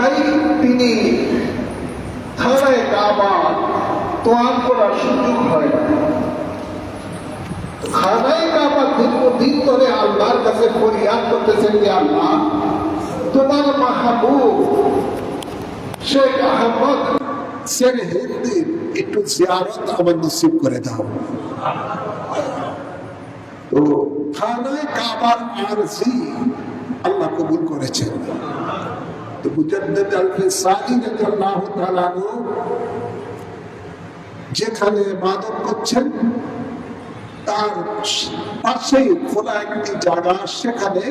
তাই তিনি খানায়ে কাবা তোয়াফ করার সুযোগ হয় না। খানায়ে কাবা দীর্ঘদিন ধরে আল্লাহর কাছে ফরিয়াদ করতেছেন যে আল্লাহ, তোমার মাহবুব শেখ আহমদ সেরহিন্দির একটু জিয়ারত আমার নসিব করে দাও। তো খানায়ে কাবার আরজি আল্লাহ কবুল করেছেন। তো মুজাদ্দিদ আল-ফিসানি রাদিয়াল্লাহু তাআলা যেখানে ইবাদত করছেন তার পাশেই খোলা একটি জায়গা, সেখানে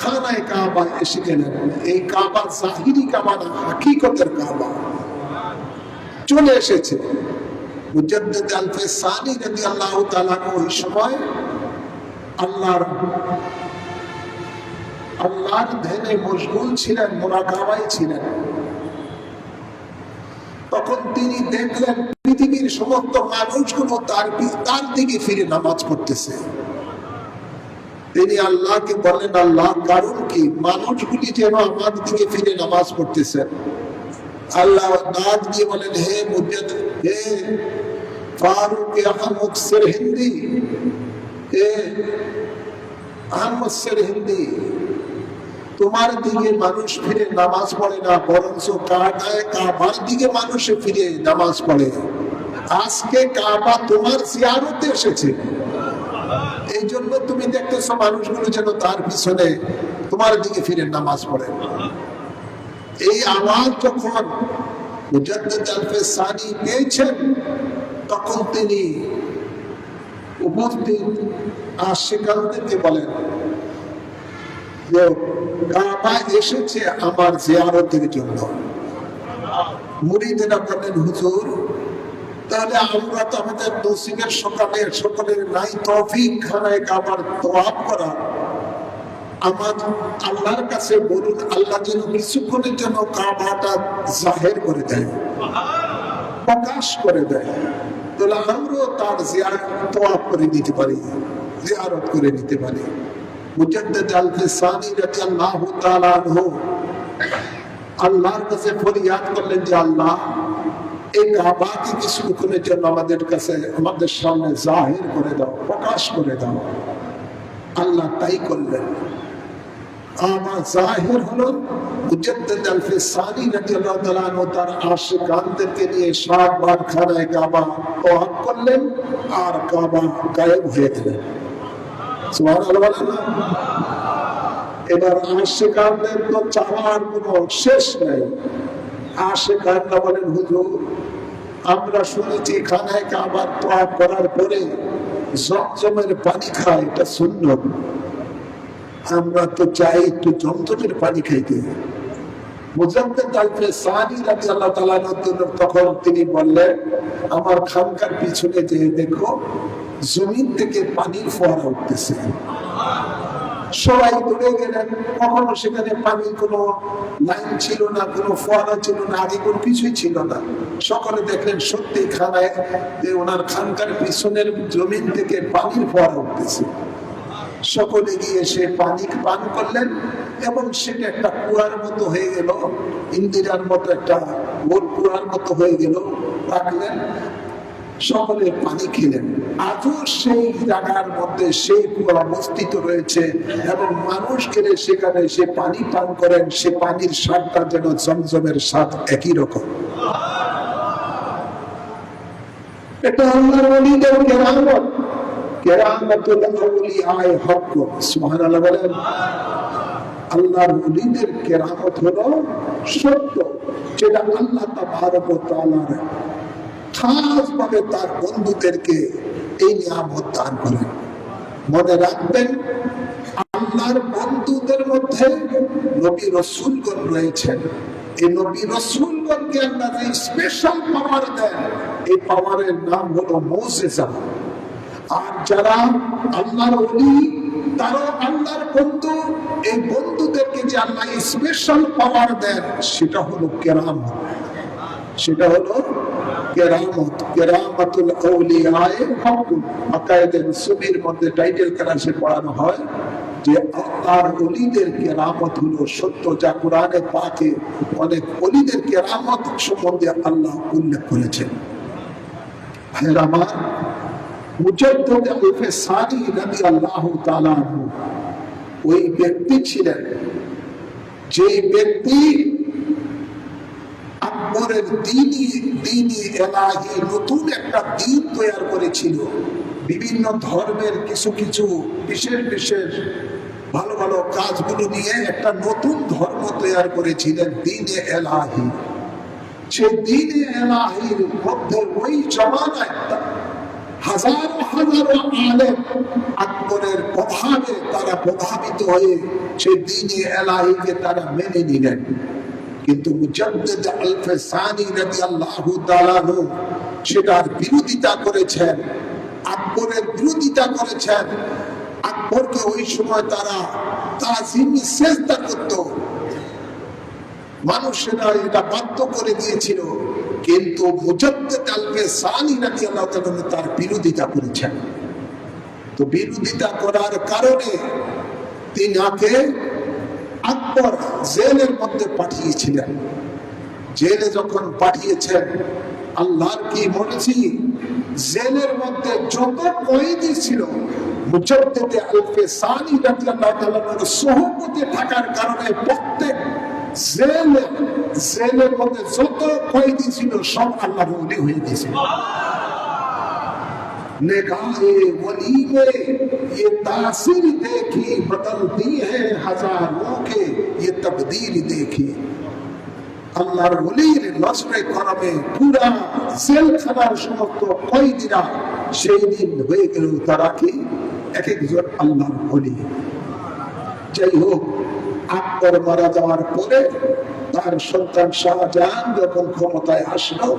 খানায়ে কাবা এসে গেলেন। এই কাবা জাহিরি কাবা না, হাকিকতের কাবা চলে এসেছে। মুজাদ্দিদ আল-ফিসানি রাদিয়াল্লাহু তাআলা ওই সময় আল্লাহর ধ্যানে মশগুল ছিলেন, মুরাকাবায় ছিলেন। তখন তিনি দেখলেন পৃথিবীর সমস্ত মানুষগুলো তার দিকে ফিরে নামাজ পড়তেছে। তিনি আল্লাহকে বললেন, আল্লাহ, কারণ কি মানুষগুলি যেন আমার দিকে ফিরে নামাজ পড়তেছেন? আল্লাহ ডাক দিয়ে বলেন, হে মুজাদ্দিদ, হে ফারুক আহমদ সেরহিন্দি, হে আহমদ সেরহিন্দি, তোমার দিকে মানুষ ফিরে নামাজ পড়ে না, বরঞ্চ কাবার দিকে মানুষ ফিরে নামাজ পড়ে। আজকে কাবা তোমার জিয়ারতে এসেছে, এই জন্য তুমি দেখতেছো মানুষগুলো যেন তার পিছনে তোমার দিকে ফিরে নামাজ পড়ে। এই আওয়াজ যখন মুজাদ্দিদ আল-ফিসানি পেয়েছেন, তখন তিনি উপস্থিত আশিকানদেরকে বলেন যে কাবা এসেছে আমার জিয়ারতের জন্য। মুরিদেরা বলেন, হুজুর, তাহলে আমরা তো আমাদের নসিবের সকলের নাই তৌফিক খানায়ে কাবার তোয়াফ করা। আমার আল্লাহর কাছে বলুন, আল্লাহ যেন কিছুক্ষণের জন্য কাবাটা জাহের করে দেয়, প্রকাশ করে দেয়, তাহলে আমরাও তার তোয়াফ করে নিতে পারি, জিয়ারত করে নিতে পারি। মুজাদ্দিদ আল-ফিসানি রাদিয়াল্লাহু তাআলা আনহু আল্লাহর কাছে ফরিয়াদ করলেন যে আল্লাহ, এই কাবাকে কিছুক্ষণের জন্য আমাদের সামনে জাহির করে দাও, প্রকাশ করে দাও। আল্লাহ তাই করলেন। আমার জাহির হলো মুজাদ্দিদ আল-ফিসানি রাদিয়াল্লাহু তাআলা আনহু তার আশিকানদেরকে নিয়ে 7 বার খানায়ে কাবা তোয়াফ করলেন, আর কাবা গায়েব হয়ে গেলেন। সুবহানাল্লাহ। এবার আশিকানদের তো চাওয়ার কোনো শেষ নাই। আশিকানরা বলেন, হুজুর, আমরা শুনেছি খানায়ে কাবা তোয়াফ করার পরে জমজমের পানি খায়, এটা সুন্নত। আমরা তো চাই একটু জমজমের পানি খাইতে। মুজাদ্দিদ আল-ফিসানি রাদিয়াল্লাহু তাআলা তখন তিনি বললেন, আমার খানকার পিছনে যে দেখো জমিন থেকে পানির ফোয়ারা উঠতেছে। সবাই দৌড়ে গেলেন। কখনো সেখানে পানির কোনো লাইন ছিল না, কোনো ফোয়ারা ছিল না, আগে কোনো কিছুই ছিল না। সকলে দেখলেন সত্যি খানায় যে ওনার খানকার পিছনের জমিন থেকে পানির ফোয়ারা উঠতেছে। সকলে গিয়ে সে পানি পান করলেন এবং সেটা একটা কুয়ার মতো হয়ে গেল, ইন্দিরার মতো একটা গোল কুয়ার মতো হয়ে গেল। রাখলেন, সকলে পানি খেলেন। আজও সেই জায়গার মধ্যে সেই কুয়া অবস্থিত রয়েছে এবং মানুষ খেলে সেখানে সে পানি পান করেন, সে পানির স্বাদটা যেন জমজমের স্বাদ একই রকম। এটা আল্লাহর ওলিদের কেরামত, কেরামতুল আউলিয়ায়ে হক। সুবহানাল্লাহ বলেন। আল্লাহর ওলিদের কেরামত হলো সত্য, যেটা আল্লাহ তাবারক ওয়া তাআলা খাস ভাবে তার বন্ধুদেরকে এই নিয়ামত দান করেন। মনে রাখবেন, আল্লাহর বন্ধুদের মধ্যে নবী রাসূলগণ রয়েছেন। এই নবী রাসূলগণকে আল্লাহ যে স্পেশাল পাওয়ার দেন, এই পাওয়ারের নাম হলো মুজিজা। আর যারা আল্লাহর ওলি, তারা আল্লাহর বন্ধু, এই বন্ধুদেরকে যে আল্লাহ স্পেশাল পাওয়ার দেন, সেটা হলো কেরামত। সেটা হলো কেরামত, কেরামতুল আউলিয়ায়ে হক। আকায়েদে রসুলের মধ্যে টাইটেল ক্লাসে পড়ানো হয় যে আল্লাহর ওলিদের কেরামত হলো সত্য, যা কোরআনে পাকে অনেক ওলিদের কেরামত সম্বন্ধে আল্লাহ উল্লেখ করেছেন। ভাইরা আমার, মুজাদ্দিদ আলফে সানি রাদিয়াল্লাহু তাআলা আনহু ওই ব্যক্তি ছিলেন যে ব্যক্তি আকবরের দ্বীনি এলাহি নতুন একটা দ্বীন তৈরি করেছিল। বিভিন্ন ধর্মের কিছু কিছু বিশেষ বিশেষ ভালো ভালো কাজগুলো নিয়ে একটা নতুন ধর্ম তৈরি করেছিলেন, দ্বীনে এলাহি। সেই দ্বীনে এলাহির মধ্যে ওই জমানায় হাজারো হাজারো আলেম আকবরের প্রভাবে তারা প্রভাবিত হয়ে সেই দ্বীনে এলাহিকে তারা মেনে নিলেন। কিন্তু মুজাদ্দিদ আলফে সানি রাদিয়াল্লাহু তাআলা সেটার বিরোধিতা করেছেন, আকবরের বিরোধিতা করেছেন। আকবরকে ওই সময় তারা তাজিমি সেজদা করত, মানুষেরা এটা বাধ্য করে দিয়েছিল। কিন্তু মুজাদ্দিদ আলফে সানি রাদিয়াল্লাহু তাআলা তার বিরোধিতা করেছেন। তো বিরোধিতা করার কারণে তিনাকে আকবর জেলের মধ্যে পাঠিয়েছিলেন। জেলে যখন পাঠিয়েছেন, আল্লাহর কি বলেছি, জেলের মধ্যে যত কয়েদি ছিল মুজাদ্দিদ আলফে সানি রাদিয়াল্লাহু তাআলার সোহবতে থাকার কারণে প্রত্যেক জেলের মধ্যে যত কয়েদি ছিল সব আল্লাহর ওলি হয়ে গেছিল। निगाहे वली में ये तासीर देखी बदलती है हजारों के ये तब्दील देखी। আল্লাহর ওলির নজরে করমে পুরা জেলখানার সমস্ত কয়েদিরা সেই দিন হয়ে গেল তারা কি এক একজন আল্লাহর ওলি। যাই হোক, আকবর মারা যাওয়ার পরে তার সন্তান শাহজাহান যখন ক্ষমতায় আসলো,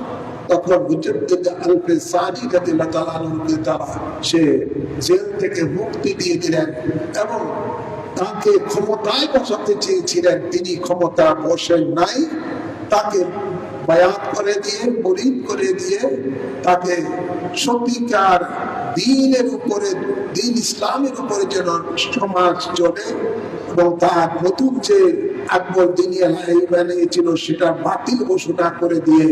তখন মুজাদ্দিদ আলফে সানি রাদিয়াল্লাহু তাআলা আনহুকে তারা সে জেল থেকে মুক্তি দিয়ে দিলেন এবং তাকে ক্ষমতায় বসাতে চেয়েছিলেন। তিনি ক্ষমতা বসেন নাই, তাকে বায়াত করে দিয়ে, মুরিদ করে দিয়ে, তাকে সত্যিকার দ্বীনের উপরে, দ্বীন ইসলামের উপরে যেন সমাজ চলে এবং তার নতুন যে আকবর দ্বীনি এলাহি বানিয়েছিল সেটা বাতিল ঘোষণা করে দিয়ে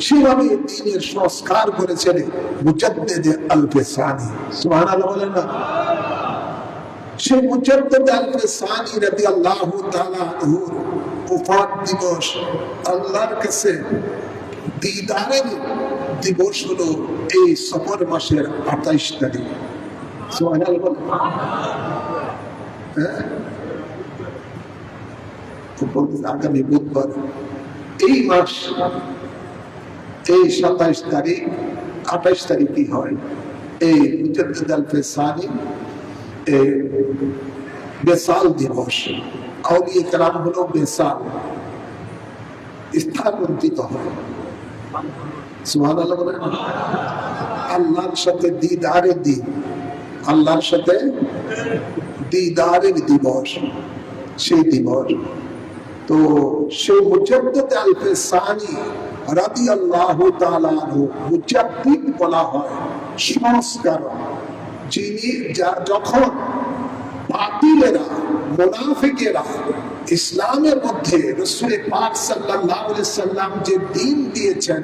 সেভাবে দ্বীনের সংস্কার করেছেন মুজাদ্দিদ আলফে সানি। সুবহানাল্লাহ বলেন না? সেই মুজাদ্দিদ আলফে সানি রাদিয়াল্লাহু তাআলা আনহুর ওফাত দিবস, আল্লাহর কাছে দিদারের দিবস হলো এই সফর মাসের 28 তারিখ। সুবহানাল্লাহ বলেন? আগামী বুধবার এই মাস, এই 27 তারিখ 28 তারিখই হয় এই মুজাদ্দিদ আলফে সানি বেসাল দিবস। আউলিয়া কেরাম হলো বেসাল, স্থানান্তরিত হয়। সুবহানাল্লাহ বলেন? আল্লাহর সাথে দিদারের দিন, আল্লাহর সাথে দিদারের দিবস, সেই দিবস। তো সেই মুজাদ্দিদ আলফে সানি রাদিয়াল্লাহু তাআলা আনহু, মুজাদ্দিদ বলা হয় সংস্কারক, যিনি যখন বাতিলেরা, মুনাফিকেরা ইসলামের মধ্যে রাসূল পাক সাল্লাল্লাহু আলাইহি সাল্লাম যে দ্বীন দিয়েছেন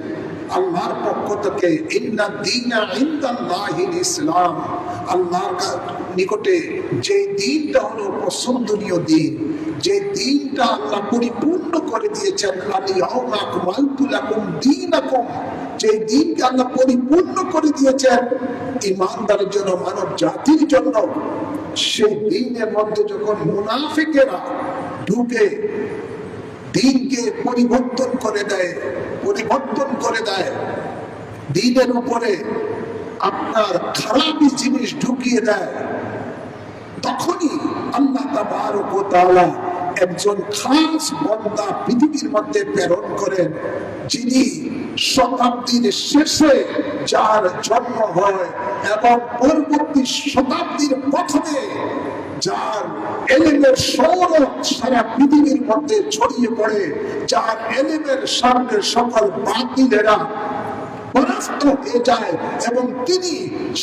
আল্লাহর পক্ষ থেকে, ইন্না দীনা ইনদাল্লাহিল ইসলাম, আল্লাহর নিকটে যে দ্বীনটা হলো পছন্দনীয় দ্বীন, যে দ্বীনটা আল্লাহ পরিপূর্ণ করে দিয়েছেন, আল-ইয়াউমা আকমালতু লাকুম দীনাকুম, যে দ্বীনকে আল্লাহ পরিপূর্ণ করে দিয়েছেন ঈমানদারের জন্য, মানব জাতির জন্য। সেই দ্বীনের মধ্যে যখন মুনাফিকেরা ঢুকে দ্বীনকে পরিবর্তন করে দেয়, দ্বীনের উপরে আপনার খারাপি জিনিস ঢুকিয়ে দেয়, তখনই আল্লাহ তাবারক ওয়া তাআলা একজন খাস বান্দা পৃথিবীর মধ্যে প্রেরণ করেন, যিনি শতাব্দীর শেষে যার জন্ম হয় এবং পরবর্তী শতাব্দীর প্রথমে যার এলেমের সৌরভ সারা পৃথিবীর মধ্যে ছড়িয়ে পড়ে, যার এলেমের সামনে সকল বাতিলেরা পরাস্ত হয়ে যায় এবং তিনি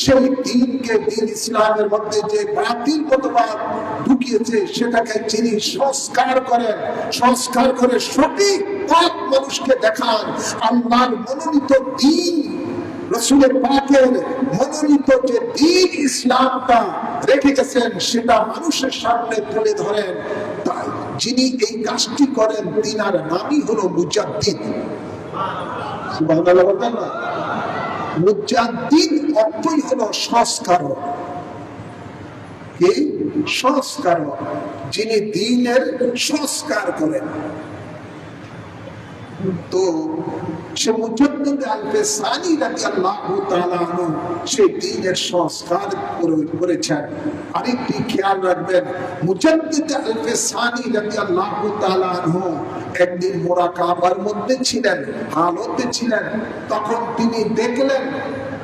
সেই দিনকে, দিন ইসলামের মধ্যে যে বাতিল মতবাদ ঢুকিয়েছে সেটাকে তিনি সংস্কার করেন, সংস্কার করে সঠিক পথ মানুষকে দেখান। আল্লাহর মনোনীত দিন, রাসূলের পাকের মনোনীত যে দিন ইসলামটা রেখে গেছেন সেটা মানুষের সামনে তুলে ধরেন। তাই যিনি এই কাজটি করেন তিনার নামই হলো মুজাদ্দিদ। সুবহানাল্লাহ বলতেন না? মুজাদ্দিদ অর্থই হলো সংস্কারক। কি সংস্কারক? যিনি দ্বীনের সংস্কার করেন। তো সে মুজাদ্দিদ আল-ফিসানি রাদিয়াল্লাহু তাআলা আনহু সেই দ্বীনের সংস্কার করেছেন। আরেকটি খেয়াল রাখবেন, মুজাদ্দিদ আল-ফিসানি রাদিয়াল্লাহু তাআলা আনহু একদিন মুরাকাবার মধ্যে ছিলেন, হালতে ছিলেন। তখন তিনি দেখলেন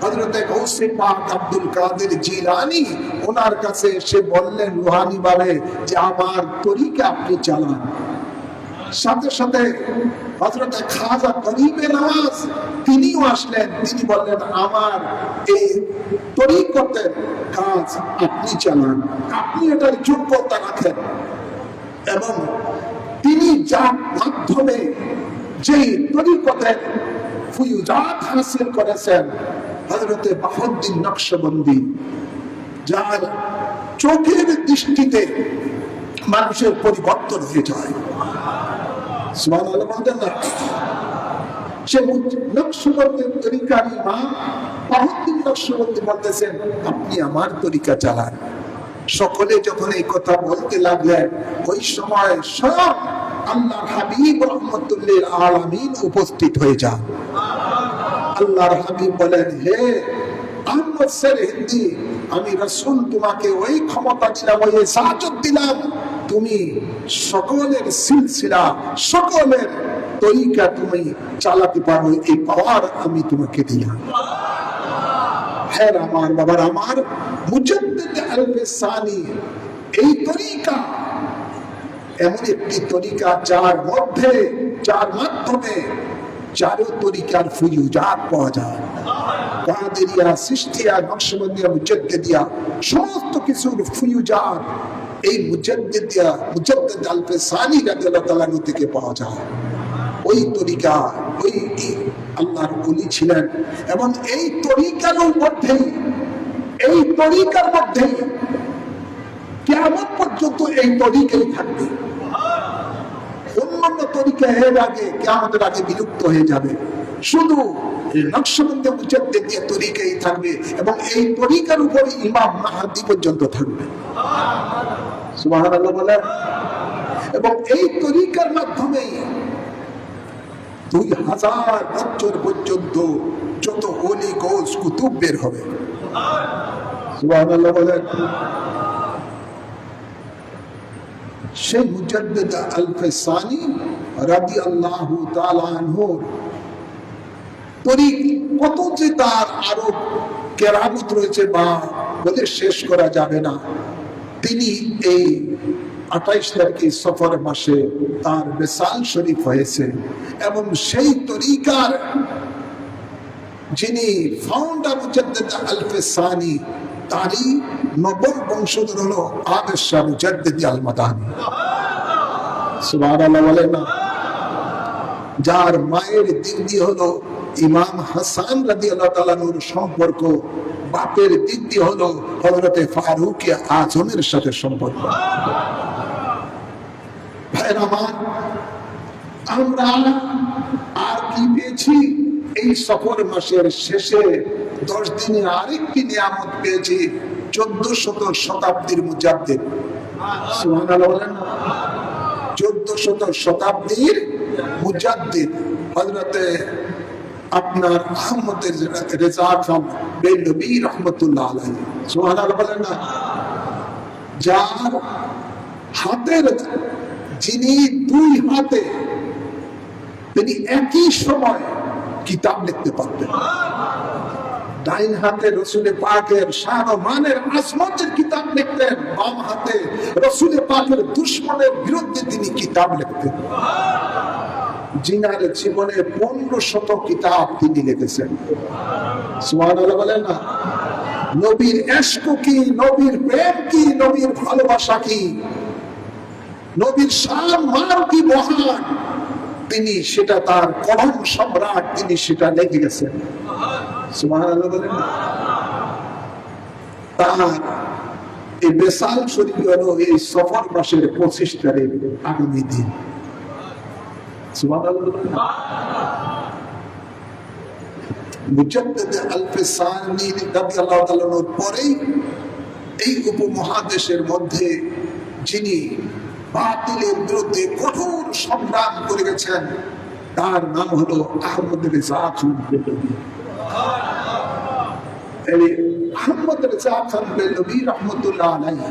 হযরত গৌসে পাক আব্দুল কাদের জিলানী ওনার কাছে এসে বললেন রুহানি ভাবে যে আমার তরিকা আপনি চালান। সাথে সাথে হযরত খাজা গরিবে নওয়াজ তিনিও আসলেন, তিনি বললেন আমার এই তরিকতের কাজ আপনি চালান, আপনি এটার যোগ্যতা রাখেন। এবং তিনি যার মাধ্যমে যেই তরিকতের ফুয়ুজাত হাসিল করেছেন হযরত বাহাউদ্দিন নকশবন্দি, যার চোখের দৃষ্টিতে মানুষের পরিবর্তন হয়ে যায়। সুবহানাল্লাহ বলতেন না? সে নকশবন্দির তরিকার ইমাম বাহাউদ্দিন নকশবন্দি বলতেছেন আপনি আমার তরিকা চালান। সকলে যখন এই কথা বলতে লাগলেন ওই সময় স্বয়ং আল্লাহর হাবিব রাহমাতুল্লিল আলামিন উপস্থিত হয়ে যান। আল্লাহর হাবিব বলেন, হে আহমদ স্যার হিন্দি, আমি রাসূল তোমাকে ওই ক্ষমতা দিলাম, ওই ইজাজত দিলাম, তুমি সকলের সিলসিলা, সকলের তরিকা তুমি চালাতে পারো, এই পাওয়ার আমি তোমাকে দিলাম। হ্যাঁ আমার বাবার, আমার মুজাদ্দিদ আল-ফিসানি এই তরিকা এমন একটি তরিকা যার মধ্যে, যার মাধ্যমে চারো তরিকার ফুয়ুজাত পাওয়া যায়। কাদেরিয়া, সিস্তিয়া, নকশবন্দিয়া, মুজাদ্দিদিয়া সমস্ত কিছুর ফুয়ুজাত এই মুজাদ্দিদ আল-ফিসানি রাদিয়াল্লাহু তাআলা থেকে পাওয়া যায়। ওই তরিকা, ওই আল্লাহর ওলি ছিলেন এবং এই তরিকার মধ্যেই, এই তরিকার মধ্যেই কিয়ামত পর্যন্ত এই তরিকাই থাকবে। অন্যান্য তরিকা এর আগে, কিয়ামতের আগে বিলুপ্ত হয়ে যাবে। শুধু নকশবন্দি মুজাদ্দিদিয়া তরিকাই থাকবে এবং এই তরিকার উপর ইমাম মাহদী পর্যন্ত থাকবে। সুবহানাল্লাহ বলেন। এবং এই তরিকার মাধ্যমে 2000 বছর পর্যন্ত যত ওলি গৌস কুতুব বের হবে। সুবহানাল্লাহ বলেন। সেই মুজাদ্দিদ আল-ফিসানি রাদিয়াল্লাহু তাআলা আনহু কত যে তার আরো কেরামত রয়েছে বা বলে শেষ করা যাবে না। তিনি এই 28 তারিখে সফর মাসে তার বিসাল শরীফ হয়েছে এবং সেই তরিকার যিনি ফাউন্ডার মুজাদ্দিদ আল-ফিসানি তারই নবম বংশধর হলো আমির শাহ মুজাদ্দিদি আল-মাদানি। সুবহানাল্লাহ বলেন না? যার মায়ের দিক দিয়ে হলো ইমাম হাসান রাদিয়াল্লাহু তাআলা নূর সম্পর্ক, বাপের দিক দিয়ে হলো হযরতে ফারুক আজমের সাথে সম্পর্ক। ভাইরা আমার, আমরা আর কি পেয়েছি? এই সফর মাসের শেষে 10 দিনে আরেকটি নিয়ামত পেয়েছি, 1400 শতাব্দীর মুজাদ্দিদ। সুবহানাল্লাহ বলেন। 1400 শতাব্দীর মুজাদ্দিদ হযরতে আপনার আহমদ রেজা খান বেলবী রহমতুল্লাহ আলাইহি। সুবহানাল্লাহ বলেন না? যার হাতের, যিনি 2 হাতে তিনি একই সময় কিতাব লিখতে পারতেন। ডাইন হাতে রসুলের পাকের শান ও মানের আজমতের কিতাব লিখতেন, বাম হাতে রসুলের পাকের দুশমনের বিরুদ্ধে তিনি কিতাব লিখতেন। জিনার জীবনে 1500 কিতাব তিনি লিখেছেন। সুবহানাল্লাহ বলেন না? নবীর ইশক কি, নবীর প্রেম কি, নবীর ভালোবাসা কি, নবীর শান মান কি মহান, তিনি সেটা তার কলম সম্রাট, তিনি সেটা লিখে গেছেন। সুবহানাল্লাহ বলেন না? তার এই বেসাল শরীফ হলো এই সফর মাসের 25 তারিখ আগামী দিন। সুবহানাল্লাহ বলেন না? মুজাদ্দিদ আল-ফিসানি রাদিয়াল্লাহু তাআলা পরেই এই উপমহাদেশের মধ্যে যিনি বাতিলের বিরুদ্ধে কঠোর সংগ্রাম করে গেছেন, তার নাম হলো আহমদ রেজা খান বেলবি। এই আহমদ রেজা খান বেলবি রহমতুল্লাহ আলাইহি,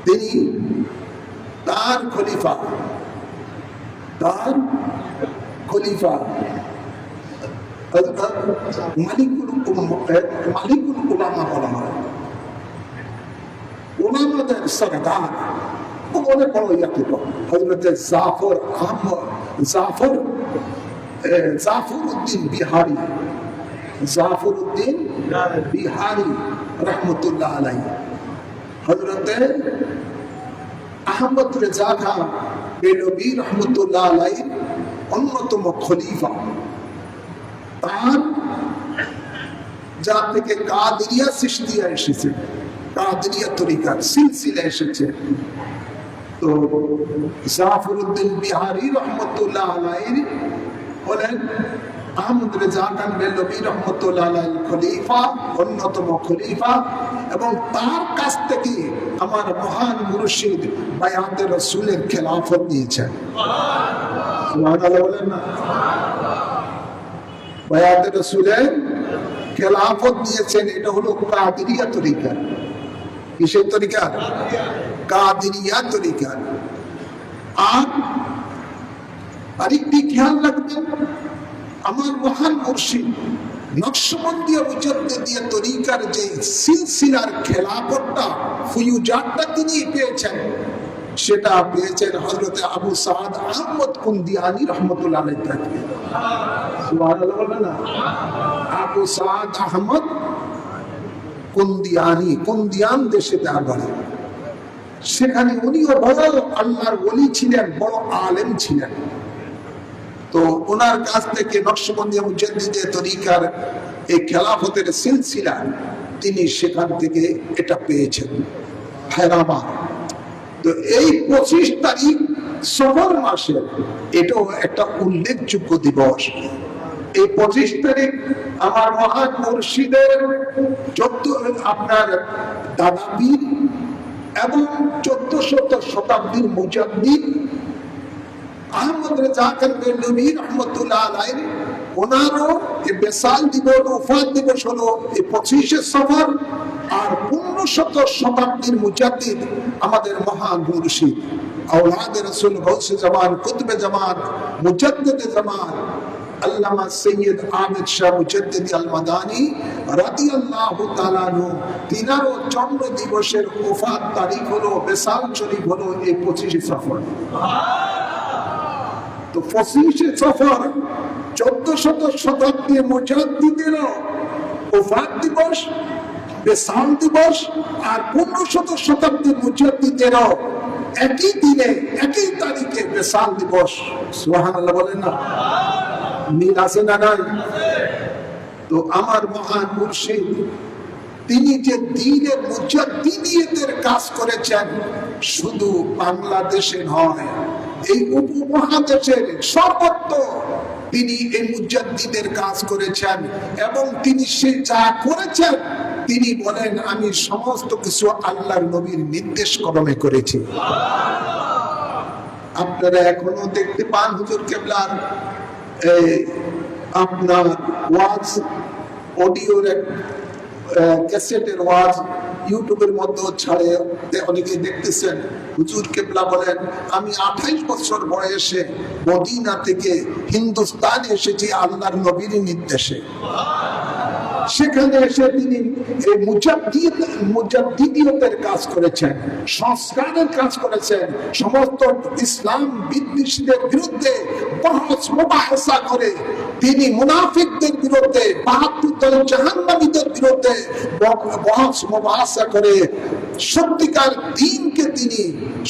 তিনি তার খলিফা মালিকুল উলামা বলা হয়, উলামাদের সরদার, অনেক বড় ইয়াকিব হযরত জাফরউদ্দিন বিহারী রহমতুল্লাহ আলাইহি। হযরত আহমদ রেজা খান বেলবি রহমতুল্লাহ আলাইহি অন্যতম খলিফা। তার যা থেকে কাদেরিয়া চিশতিয়া এসেছে, কাদেরিয়া তরিকার সিলসিলা এসেছে, তো জাফরউদ্দিন বিহারী রহমতুল্লাহ আলাইহি হলেন আহমদ রেজা খান বেলবি রহমতুল্লাহ আলাইহির খলিফা, অন্যতম খলিফা। এবং তার কাছ থেকে আমার মহান মুর্শিদ বায়াতে রাসূলের খেলাফত নিয়েছেন। সুবহানাল্লাহ বলেন না? বায়াতে রাসূলের খেলাফত নিয়েছেন। এটা হলো কাদেরিয়া তরিকা। কিসের তরিকা? কাদেরিয়া তরিকা। আর আরেকটি খেয়াল রাখবেন, আমার মহান মুর্শিদ নকশবন্দিয়া মুজাদ্দিদিয়া তরিকার যে সিলসিলার খেলাফতটা, ফুয়ুজাতটা তিনি পেয়েছেন, সেটা পেয়েছেন হযরত আবু সাদ আহমদ কুন্দিয়ানি রহমতুল্লাহ আলাইহি থেকে। সুবহানাল্লাহ বলেন না? আবু সাদ আহমদ কুন্দিয়ানি, কুন্দিয়ান দেশে তার বাড়ি। সেখানে উনিও বড় আল্লাহর ওলি ছিলেন, বড় আলেম ছিলেন। তো ওনার কাছ থেকে নকশবন্দিয়া মুজাদ্দিদিয়া তরিকার এই খেলাফতের সিলসিলা তিনি সেখান থেকে এটা পেয়েছেন। হায়দ্রাবাদ। তো এই 25 তারিখ সফর মাসের এটাও একটা উল্লেখযোগ্য দিবস। এই 25 তারিখ আমার মহান মুর্শিদের আপনার দাদা পীর এবং 1400 শতাব্দীর মুজাদ্দিদ আহমদ রেজা খান বেলবি রহমতুল্লাহ আলাইহি, ওনারও এই বেসাল দিবস, ওফাত দিবস হলো এই 25শে সফর। আর 1500 শতাব্দীর মুজাদ্দিদ আমাদের মহান মুর্শিদ আওলাদ রাসূল গৌসে জামান, কুতবে জামান, মুজাদ্দিদে জামান আল্লামা সৈয়দ আহমদ শাহ মুজাদ্দিদি আল মাদানী রাদিয়াল্লাহু তাআলা আনহু, তিনারও জন্ম দিবসের ওফাত তারিখ হলো, বেসাল শরীফ হলো এই 25শে সফর। তো 25শে সফর 1400 শতাব্দীর মুজাদ্দিদেরও ওফাত দিবস, বেসাল দিবস, আর 1500 শতাব্দীর মুজাদ্দিদেরও একই দিনে একই তারিখে বেসাল দিবস। সুবহানাল্লাহ বলেন না? মিল আছে না নাই? তো আমার মহান মুর্শিদ তিনি যে দ্বীনের মুজাদ্দিদিয়তের কাজ করেছেন, শুধু বাংলাদেশে নয়, এই উপমহাদেশের সর্বত্র তিনি এই মুজাদ্দিদের কাজ করেছেন। এবং তিনি সে যা করেছেন, তিনি বলেন আমি সমস্ত কিছু আল্লাহর নবীর নির্দেশ ক্রমে করেছি। আপনারা এখনো দেখতে পান হুজুর কেবলার আপনার ওয়াজ, অডিওর ক্যাসেটের ওয়াজ ইউটিউবের মধ্যে ছাড়ে, অনেকে দেখতেছেন। হুজুর কেবলা বলেন আমি 28 বছর বয়সে মদিনা থেকে হিন্দুস্তানে এসেছি আল্লাহর নবীর নির্দেশে। সেখানে এসে তিনি এই মুজাদ্দিদিয়তের কাজ করেছেন, সংস্কারের কাজ করেছেন, সমস্ত ইসলাম বিদ্বেষীদের বিরুদ্ধে বহস মুবাহাসা করে তিনি মুনাফিকদের বিরুদ্ধে ৭২ দল জাহান্নামীদের বিরুদ্ধে বহস মুবাহাসা করে সত্যিকার দ্বীনকে তিনি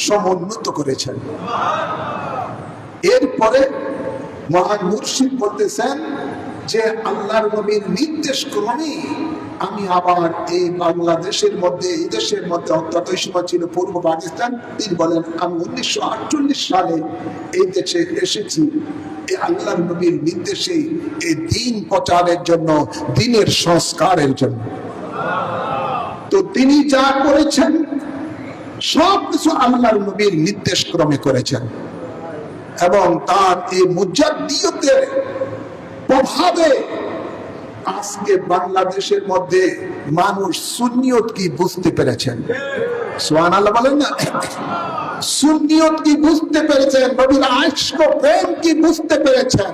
সমুন্নত করেছেন। এরপরে মহান মুর্শিদ বলতেছেন যে আল্লাহর নবীর নির্দেশ ক্রমে আমি আবার এই বাংলাদেশের মধ্যে, এই দেশের মধ্যে, অর্থাৎ ওই সময় ছিল পূর্ব পাকিস্তান, তিনি বলেন আমি 1948 সালে এই দেশে এসেছি এই আল্লাহর নবীর নির্দেশে এই দ্বীন প্রচারের জন্য, দ্বীনের সংস্কারের জন্য। তো তিনি যা করেছেন সবকিছু আল্লাহর নবীর নির্দেশ ক্রমে করেছেন এবং তার এই মুজাদ্দিয়তের প্রভাবে আজকে বাংলাদেশের মধ্যে মানুষ সুন্নিয়ত কি বুঝতে পেরেছেন। সুবহানাল্লাহ বলেন না? সুন্নিয়ত কি বুঝতে পেরেছেন, নবীর আশক প্রেম কি বুঝতে পেরেছেন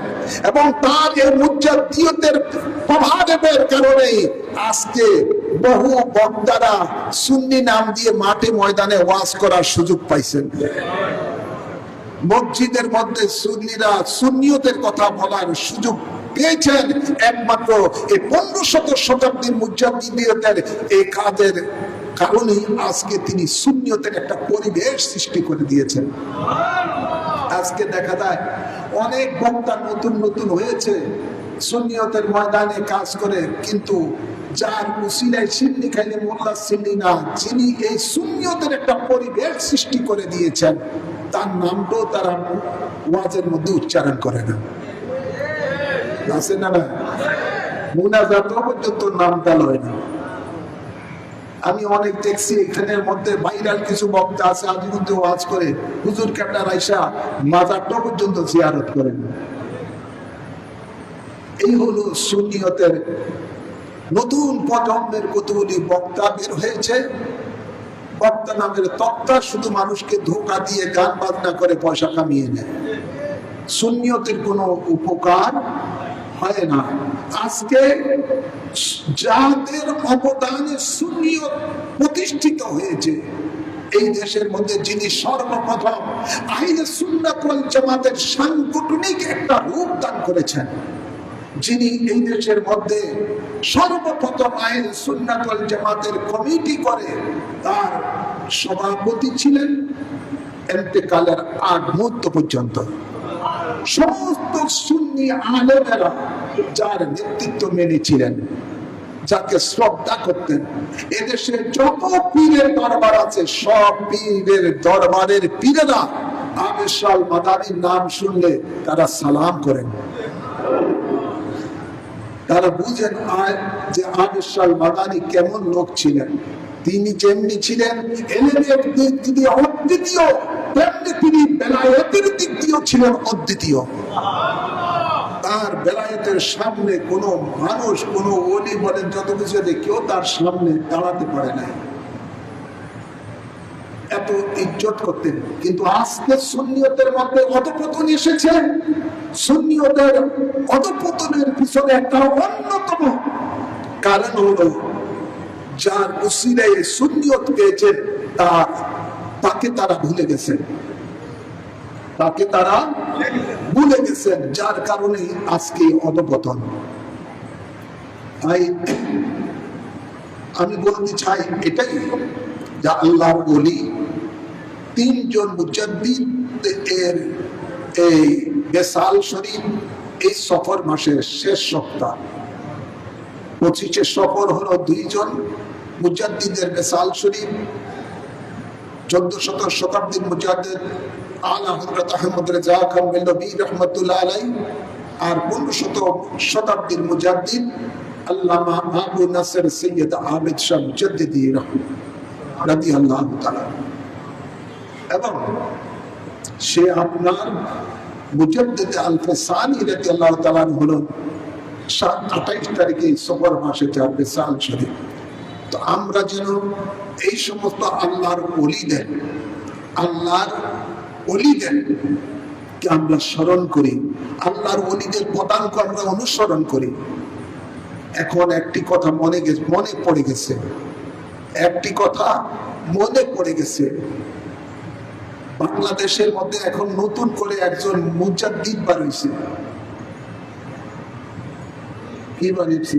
এবং তার এই মুজাদ্দিয়তের প্রভাবের কারণে আজকে বহু বক্তারা সুন্নি নাম দিয়ে মাঠে ময়দানে ওয়াজ করার সুযোগ পাইছেন। মসজিদের মধ্যে সুন্নিরা সুন্নিয়তের কথা বলার সুযোগ পেয়েছেন একমাত্র এই 1500 শতাব্দীর মুজাদ্দিদিয়তের এই কাজের কারণে। আজকে তিনি সুন্নিয়তের একটা পরিবেশ সৃষ্টি করে দিয়েছেন। আজকে দেখা যায় অনেক বক্তা নতুন নতুন হয়েছে সুন্নিয়তের ময়দানে কাজ করে, কিন্তু যার উসিলায় সিন্নি খাইলে মোল্লা সিন্নি না, যিনি এই সুন্নিয়তের একটা পরিবেশ সৃষ্টি করে দিয়েছেন তার নামটাও তারা ওয়াজের মধ্যে উচ্চারণ করে না। আছে না না? মুনাজাত পর্যন্ত নামটা লয় না। আমি অনেক দেখছি এখানের মধ্যে ভাইরাল কিছু বক্তা আছে আজ মধ্যে ওয়াজ করে, হুজুর কেবলা রাইসা মাজারটা পর্যন্ত জিয়ারত করেন। এই হলো সুন্নিয়তের নতুন প্রজন্মের কতগুলি বক্তা বের হয়েছে। বক্তা নামের তক্তা শুধু মানুষকে ধোঁকা দিয়ে গান বাজনা করে পয়সা কামিয়ে নেয়, সুন্নিয়তের কোনো উপকার হয় না। আজকে যাদের অবদানে সুন্নিয়ত প্রতিষ্ঠিত হয়েছে এই দেশের মধ্যে, যিনি সর্বপ্রথম আহলে সুন্নাত ওয়াল জামাতের সাংগঠনিক একটা রূপ দান করেছেন, যিনি এই দেশের মধ্যে সর্বপ্রথম আহলে সুন্নাত ওয়াল জামাতের কমিটি করে তার সভাপতি ছিলেন ইন্তেকালের আগ মুহূর্ত পর্যন্ত। সমস্ত সুন্নি আলেমেরা যার নেতৃত্ব মেনেছিলেন, যাকে শ্রদ্ধা করতেন, এদেশে যত পীরের দরবার আছে সব পীরের দরবারের পীরেরা আবেশাল মাদানির নাম শুনলে তারা সালাম করেন। তারা বুঝেন যে আবেশাল মাদানি কেমন লোক ছিলেন। তিনি যেমনি ছিলেন এলেমের দিক দিয়ে অদ্বিতীয়, তেমনি তিনি বেলায়েতের দিক দিয়েও ছিলেন অদ্বিতীয়। তার বেলায়েতের সামনে কোনো মানুষ, কোনো ওলি বলেন যত কিছু, কেউ তার সামনে দাঁড়াতে পারে না, এত ইজ্জত করতেন। কিন্তু আজকে সুন্নিয়তের মধ্যে অধঃপতন এসেছে। সুন্নিয়তের অধঃপতনের পিছনে একটা অন্যতম কারণ হলো যার উসিলায় সুন্নিয়ত পেয়েছেন তাকে তারা ভুলে গেছেন, তাকে তারা ভুলে গেছেন, যার কারণে আজকে অধঃপতন। তাই আমি বলতে চাই এটাই, যা আল্লাহর ওলি তিনজন মুজাদ্দিদ এর এই বেসাল শরীফ এই সফর মাসের শেষ সপ্তাহ 25 সফর হলো 2 জন মুজাদ্দিদের বেসাল শরীফ, 1400 শতাব্দীর মুজাদ্দিদ আলা হযরত আহমদ রেজা খান বেলবী রাহমাতুল্লাহ আলাইহি, আর 1500 শতাব্দীর মুজাদ্দিদ আল্লামা আবু নাসর সৈয়দ আবিদ শাহ মুজাদ্দিদি রাদিয়াল্লাহু তাআলা। এবং সে আপনার মুজাদ্দিদ আল-ফসানি রাদিয়াল্লাহু তাআলা হলো 28 তারিখে সফর মাসে যার বেসাল শরীফ। তো আমরা যেন এই সমস্ত আল্লাহর ওলিদের কে আমরা স্মরণ করি, আল্লাহর ওলিদের পদাঙ্ক আমরা অনুসরণ করি। এখন একটি কথা মনে পড়ে গেছে, একটি কথা মনে পড়ে গেছে। বাংলাদেশের মধ্যে এখন নতুন করে একজন মুজাদ্দিদ বার হইছে। কি বানিয়েছে?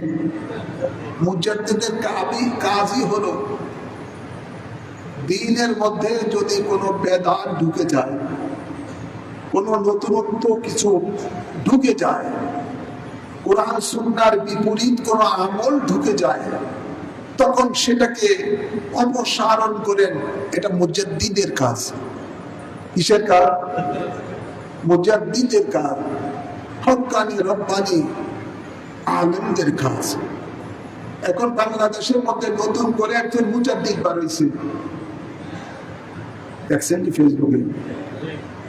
মুজাদ্দিদের কাজই হলো দ্বীনের মধ্যে যদি কোনো বেদাত ঢুকে যায়, কোনো নতুনত্ব কিছু ঢুকে যায়, কোরআন সুন্নাহর বিপরীত কোনো আমল ঢুকে যায়, তখন সেটাকে অপসারণ করেন। এটা মুজাদ্দিদের কাজ। কিসের কাজ? মুজাদ্দিদের কাজ, হক্কানি রব্বানি আলেমদের কাজ। এখন বাংলাদেশের মধ্যে নতুন করে একজন মুজাদ্দিদ বার হয়েছে, দেখছেন কি ফেসবুকে?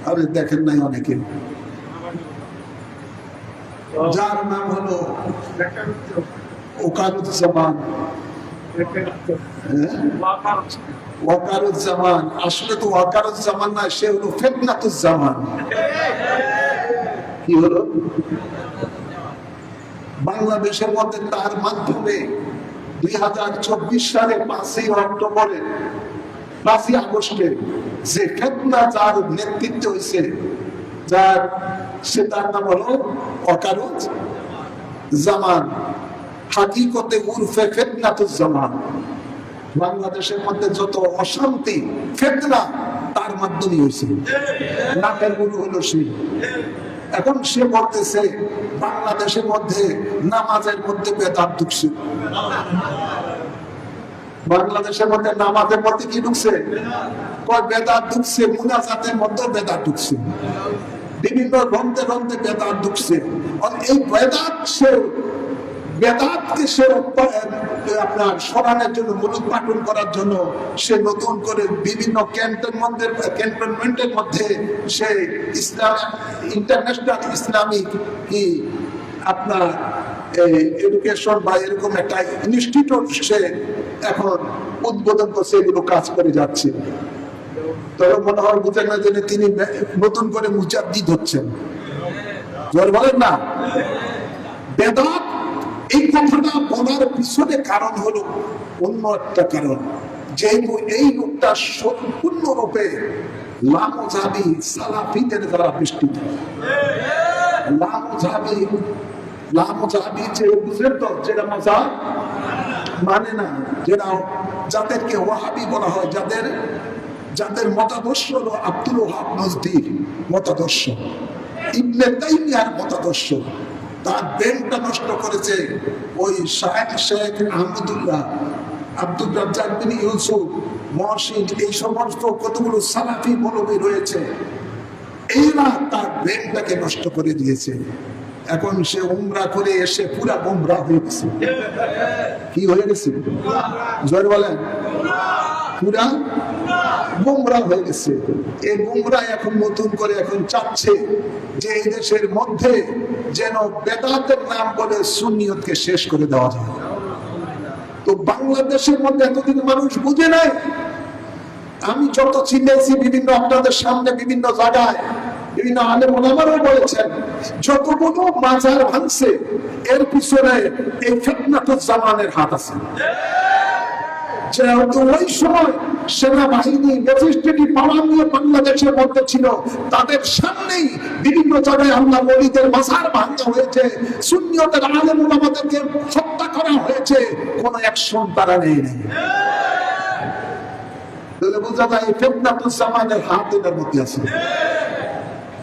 আরে দেখেন নাই অনেকে, যার নাম হলো ওয়াকারুজ্জামান। ওয়াকারুজ্জামান আসলে তো ওয়াকারুজ্জামান না, সে হলো ফিতনাতুজ্জামান। কি হলো? বাংলাদেশের মধ্যে তার মাধ্যমে 2024 সালে 5ই অক্টোবরে 5ই আগস্টে যে ফিতনা যার নেতৃত্ব হয়েছে, তার নাম হলো ওয়াকারুজ্জামান, হাকিকতে উরফে ফিতনাতুজ্জামান। বাংলাদেশের মধ্যে যত অশান্তি ফিতনা তার মাধ্যমে হয়েছে, নাটের গুরু হলো সে। এখন সে বলতেছে বাংলাদেশের মধ্যে নামাজের মধ্যে বেদাত ঢুকছে। বাংলাদেশের মধ্যে নামাজের মধ্যে কি ঢুকছে? বেদাত ঢুকছে, মুনাজাতের মধ্যে বেদাত ঢুকছে, বিভিন্ন গ্রন্থে গ্রন্থে বেদাত ঢুকছে। এই বেদাতকে সে আপনার সরানোর জন্য, মূলোৎপাটন করার জন্য সে নতুন করে বিভিন্ন ক্যান্টনমেন্টের মধ্যে সে ইন্টারন্যাশনাল ইসলামিক কি আপনার এডুকেশন বা এরকম একটা ইনস্টিটিউট সে এখন উদ্বোধন করছে, এগুলো কাজ করে যাচ্ছে। তবে মনে হয় বুঝেন না যে তিনি নতুন করে মুজাদ্দিদ হচ্ছেন। বলেন না বেদাত, এই কথাটা বলার পিছনে কারণ হলো অন্য একটা কারণ, যেহেতু এই লোকটা সম্পূর্ণরূপে লামজাবি সালাফিদের দ্বারা বেষ্টিত। লামজাবি যে বুঝলেন তো, যেটা মজাব মানে না, যেটা যাদেরকে ওয়াহাবি বলা হয়, যাদের মতাদর্শ হলো আব্দুল ওয়াহাব নজদীর মতাদর্শ, ইবনে তাইমিয়ার মতাদর্শ। তার ব্রেনটা নষ্ট করেছে ওই শেখ আব্দুল রাজ্জাক বিন ইউসুফ মহসিন, এই সমস্ত কতগুলো সালাফি মৌলবী রয়েছে, এরা তার ব্রেনটাকে নষ্ট করে দিয়েছে। এখন সে উমরা করে এসে পুরা গোমরা হয়ে গেছে। কি হয়ে গেছে? জোরে বলেন, পুরা গোমরা হয়ে গেছে। এই গোমরা এখন নতুন করে এখন চাচ্ছে যে এই দেশের মধ্যে যেন বেদাতের নাম বলে সুন্নিয়তকে শেষ করে দেওয়া যায়। তো বাংলাদেশের মধ্যে এতদিন মানুষ বুঝে নাই। আমি যত চিনেছি বিভিন্ন আপনাদের সামনে বিভিন্ন জায়গায় বিভিন্ন আলেম ওলামারাও বলেছেন, যতগুলো মাজার ভাঙছে এর পিছনে এই ফিতনাতুজ্জামানের হাত আছে। যেহেতু ওই সময় সেনাবাহিনী ম্যাজিস্ট্রেটি পাওয়ার নিয়ে বাংলাদেশের মধ্যে ছিল, তাদের সামনেই বিভিন্ন জায়গায় আল্লাহ ওলিদের মাজার ভাঙা হয়েছে, সুন্নিয়তের আলেম ওলামাদেরকে হত্যা করা হয়েছে, কোনো অ্যাকশন তারা নেই নাই। তাহলে বোঝা যায় ফিতনাতুজ্জামানের হাত এর মধ্যে আছে।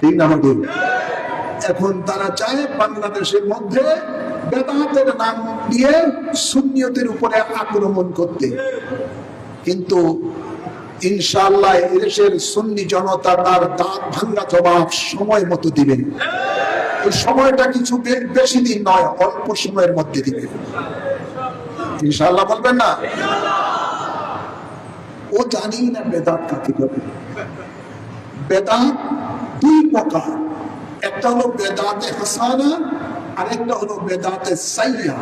ঠিক না? এখন তারা চায় বাংলাদেশের মধ্যে বেদাতের নাম দিয়ে সুন্নিয়তের উপরে আক্রমণ করতে, কিন্তু ইনশাআল্লাহ এদেশের সুন্নি জনতা তার দাঁত ভাঙ্গা জবাব সময় মতো দিবে। এই সময়টা কিছু বেশি দিন নয়, অল্প সময়ের মধ্যে দিবে ইনশাআল্লাহ। বলবেন না? ও জানি না বেদাত কাকে বলে। বেদাত দুই প্রকার, একটা হলো বেদাতে হাসানা, আরেকটা হলো বেদাতে সাইয়্যা,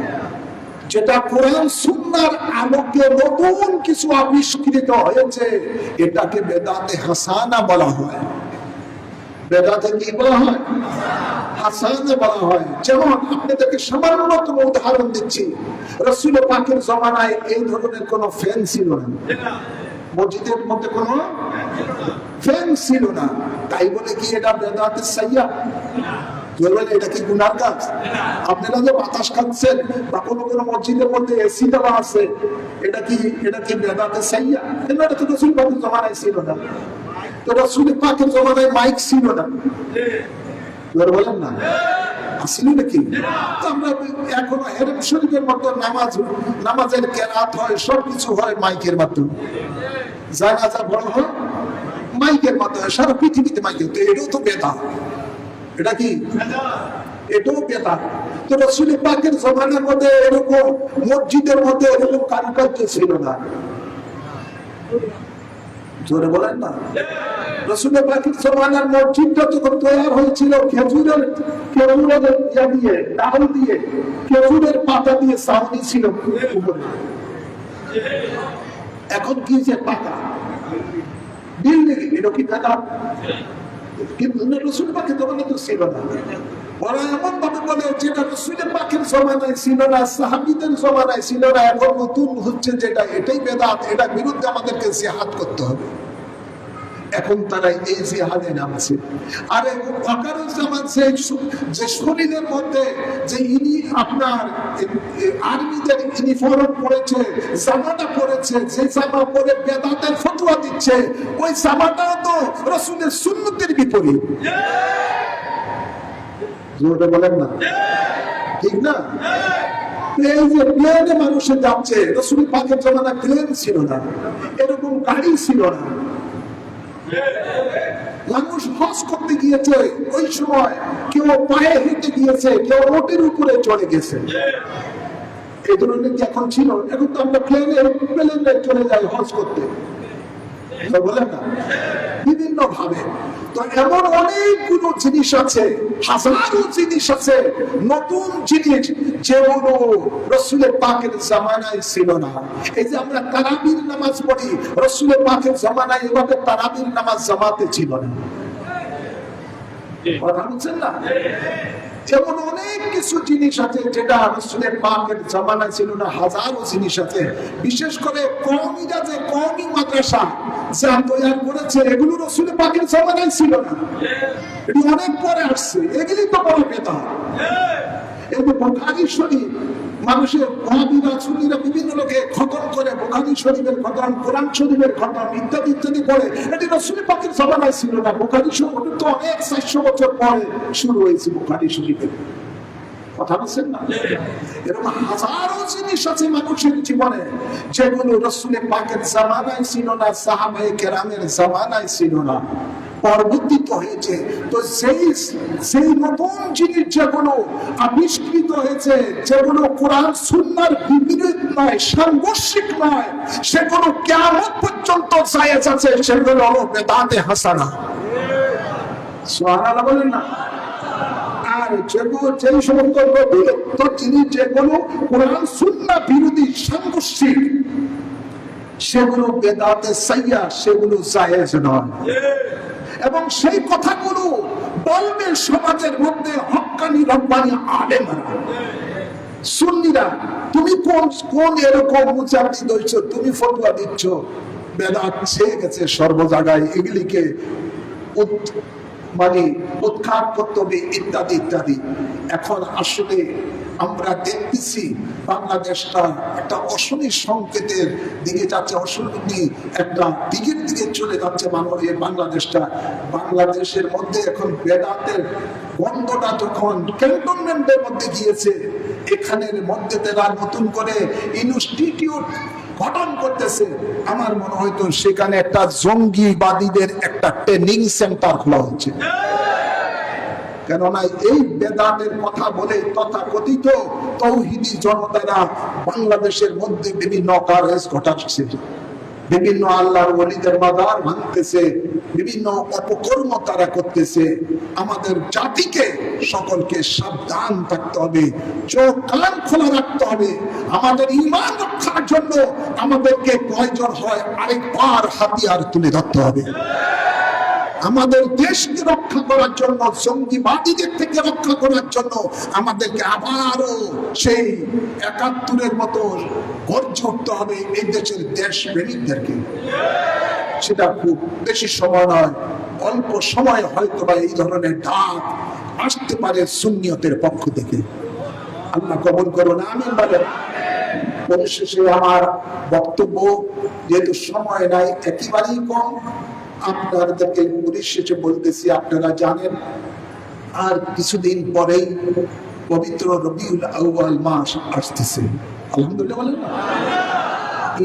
যেটা কোরআন সুন্নাহর আলোকে নতুন কিছু আবিষ্কৃত হয়েছে, এটাকে বেদাতে হাসানা বলা হয়। বেদাতে কি বলা হয়? হাসানে বলা হয়। যেমন আপনাদেরকে সামান্যতম উদাহরণ দিচ্ছি, রাসূল পাকের জমানায় এই ধরনের কোন ফ্যান ছিল না, মসজিদের মধ্যে কোনো ফ্যান ছিল না। তাই বলে কি এটা বেদাতে সাইয়া? এটা কি গুনার কাজ? আপনারা যে বাতাস খাচ্ছেন বা কোনো কোনো মসজিদের মধ্যে এসি দেওয়া আছে, এটা কি বেদাতে সাইয়া? এটা তো রাসূল পাকের জমানায় ছিল না। তো রাসূল পাকের জমানায় মাইক ছিল না, বলেন না ছিল নাকি? আমরা এখনো হেরেম শরীফের মতো নামাজের কেরাত হয়, সবকিছু হয় মাইকের মাধ্যমে, জানাজা বড় হয় মাইকের মাধ্যমে, সারা পৃথিবীতে মাইকের। তো এটাও তো বেদাত। এটা কি? এটাও বেদাত। তো রাসূল পাকের জমানার মধ্যে এরকম মসজিদের মধ্যে এরকম কারুকার্য ছিল না, জোরে বলেন না। রাসূল পাকের জমানার মসজিদটা যখন তৈরি হয়েছিল খেজুরের ইয়া দিয়ে, ডাল দিয়ে, খেজুরের পাতা দিয়ে ছাউনি ছিল উপরে। এখন কি যে পাকা বিল্ডিং, এটা কি বেদাত? কিন্তু রাসূল পাকের জমানায় তো ছিল না। ওরা এমন ভাবে বলে যেটা রাসূল পাকের জমানায় ছিল না, সাহাবীদের জমানায় ছিল না, এখন নতুন হচ্ছে যেটা, এটাই বেদাত। এটার বিরুদ্ধে আমাদেরকে জিহাদ করতে হবে। এখন তারা এই জিহাদে নামছে। আর ওয়াকারুজ্জামান যে শরীরের মধ্যে যে ইনি আপনার আর্মিদের ইউনিফর্ম পরেছে, জামাটা পরেছে, যে জামা পরে বেদাতের ফতোয়া দিচ্ছে, ওই জামাটাও তো রাসূলের সুন্নতের বিপরীত। জোরে বলেন না, ঠিক না? এই যে প্লেনে মানুষে যাচ্ছে, রাসূল পাকের জমানায় প্লেন ছিল না, এরকম গাড়ি ছিল না। মানুষ হজ করতে গিয়েছে, ওই সময় কেউ পায়ে হেঁটে গিয়েছে, কেউ ওটের উপরে চলে গেছে। এই ধরনের কি এখন ছিল? এখন তো আমরা প্লেনে চলে যাই হজ করতে, বলেন না, বিভিন্ন ভাবে। তো এমন অনেকগুলো জিনিস আছে, হাজারো জিনিস আছে, নতুন জিনিস, যেগুলো রাসূলের পাকের জামানায় ছিল না। এই যে আমরা তারাবির নামাজ পড়ি, রাসূলের পাকের জামানায় এভাবে তারাবির নামাজ জামাতে ছিল না। কথা বুঝছেন না? যেমন অনেক কিছু জিনিস আছে যেটা রাসূলের পাকের জামানায় ছিল না, হাজারো জিনিস আছে। বিশেষ করে কওমিরা যে কওমি মাদ্রাসা যা তৈরি করেছে, এগুলো রাসূলের পাকের জামানায় ছিল না, এটি অনেক পরে আসছে। এগুলি তো বড় বেদাত। এই যে বুখারী শরীফ, মানুষের ওয়াহাবীরা সুন্নিরা বিভিন্ন লোকে খতম করে, বুখারী শরীফের খতম, কোরআন শরীফের খতম ইত্যাদি ইত্যাদি করে, এটি রাসূল পাকের জামানায় ছিল না। বুখারী শরীফ তো অনেক 400 বছর পরে শুরু হয়েছে বুখারী শরীফের। কথা বলছেন না? এরকম হাজারো জিনিস আছে মানুষের জীবনে যেগুলো রাসূলের পাকের জামানায় ছিল না, সাহাবায়ে কেরামের জামানায় ছিল না, পরিবর্তিত হয়েছে। তো সেই নতুন জিনিস যেগুলো আবিষ্কৃত হয়েছে, যেগুলো কোরআন সুন্নাহর বিপরীত নয়, সাংঘর্ষিক নয়, সেগুলো কিয়ামত পর্যন্ত জায়েজ আছে, সেগুলো হলো বেদাতে হাসানা। সুবহানাল্লাহ বলেন না? আর যেগুলো যেই সমস্ত নতুনত্ব জিনিস যেগুলো কোরআন সুন্নাহ বিরোধী, সাংঘর্ষিক, সেগুলো বেদাতে সাইয়া, সেগুলো জায়েজ নয়। এবং সেই কথাগুলো বলবে সমাজের মধ্যে হক্কানি রব্বানি আলেমরা, সুন্নিরা। তুমি কোন এরকম মুজাদ্দিদ হইছ, তুমি ফতোয়া দিচ্ছ, বেদাত ছেয়ে গেছে সর্ব জায়গায়, এগুলিকে মানে উৎখাত করতে হবে ইত্যাদি ইত্যাদি। এখন আসলে আমরা দেখতেছি বাংলাদেশটা একটা অশনি সংকেতের দিকে যাচ্ছে, অশনি একটা দিকের দিকে চলে যাচ্ছে বাংলাদেশটা। বাংলাদেশের মধ্যে এখন বেদাতের বন্ধটা যখন ক্যান্টনমেন্টের মধ্যে গিয়েছে, এখানের মধ্যে তারা নতুন করে ইনস্টিটিউট গঠন করতেছে। আমার মনে হয়তো সেখানে একটা জঙ্গিবাদীদের একটা ট্রেনিং সেন্টার খোলা হচ্ছে। কেননা এই বেদাতের কথা বলে তথাকথিত তৌহিদি জনতারা বাংলাদেশের মধ্যে বিভিন্ন কাজ ঘটাচ্ছে, বিভিন্ন আল্লাহর ওলিদের মাজার ভাঙতেছে, বিভিন্ন অপকর্ম তারা করতেছে। আমাদের জাতিকে সকলকে সাবধান থাকতে হবে, চোখ কান খোলা রাখতে হবে। আমাদের ঈমান রক্ষার জন্য আমাদেরকে প্রয়োজন হয় আরেকবার হাতিয়ার তুলে ধরতে হবে। আমাদের দেশকে রক্ষা করার জন্য, জঙ্গিবাদীদের থেকে রক্ষা করার জন্য আমাদেরকে আবারও সেই ৭১-এর মতো গর্জে উঠতে হবে এই দেশের দেশপ্রেমিকদেরকে। সেটা খুব বেশি সময় নয়, অল্প সময় হয়তো বা এই ধরনের ডাক আসতে পারে সুন্নিয়তের পক্ষ থেকে। আল্লাহ কবুল করুন, আমিন বলেন। পরিশেষে আমার বক্তব্য, যেহেতু সময় নাই, একেবারেই কম, আপনাদেরকে পরিশেষে বলতেছি, আপনারা জানেন আর কিছুদিন পরেই পবিত্র রবিউল আউয়াল মাস আসতেছে। আলহামদুলিল্লাহ বলেন না,